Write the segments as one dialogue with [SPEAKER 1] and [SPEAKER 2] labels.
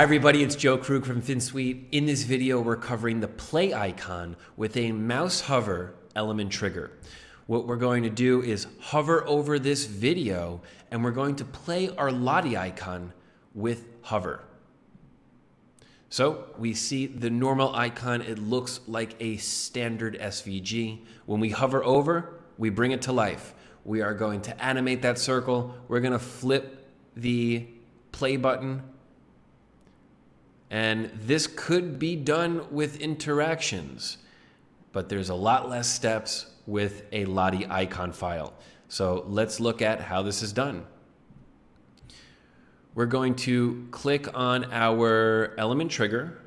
[SPEAKER 1] Hi everybody, it's Joe Krug from Finsweet. In this video, we're covering the play icon with a mouse hover element trigger. What we're going to do is hover over this video and we're going to play our Lottie icon with hover. So we see the normal icon, it looks like a standard SVG. When we hover over, we bring it to life. We are going to animate that circle. We're going to flip the play button. And this could be done with interactions, but there's a lot less steps with a Lottie icon file. So let's look at how this is done. We're going to click on our element trigger,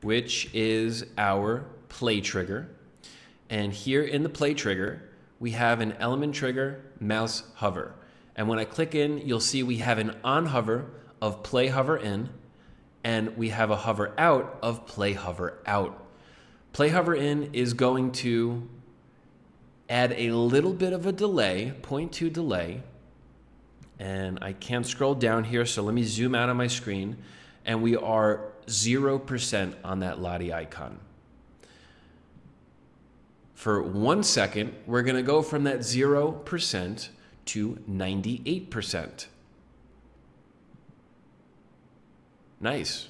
[SPEAKER 1] which is our play trigger. And here in the play trigger, we have an element trigger mouse hover. And when I click in, you'll see we have an on hover of play hover in, and we have a hover out of play hover out. Play hover in is going to add a little bit of a delay, 0.2 delay, and I can't scroll down here, so let me zoom out on my screen, and we are 0% on that Lottie icon. For 1 second, we're gonna go from that 0% to 98%. Nice.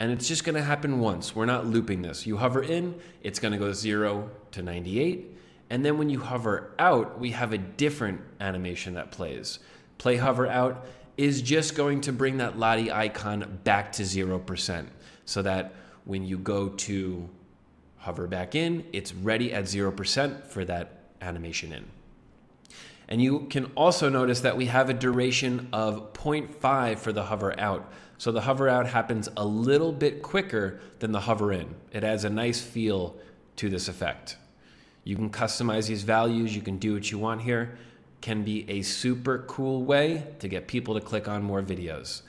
[SPEAKER 1] And it's just going to happen once. We're not looping this. You hover in, it's going to go 0 to 98. And then when you hover out, we have a different animation that plays. Play hover out is just going to bring that Lottie icon back to 0%. So that when you go to hover back in, it's ready at 0% for that animation in. And you can also notice that we have a duration of 0.5 for the hover out. So the hover out happens a little bit quicker than the hover in. It adds a nice feel to this effect. You can customize these values. You can do what you want here. Can be a super cool way to get people to click on more videos.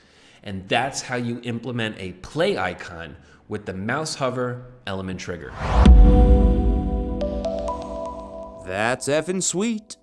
[SPEAKER 1] And that's how you implement a play icon with the mouse hover element trigger.
[SPEAKER 2] That's effing sweet.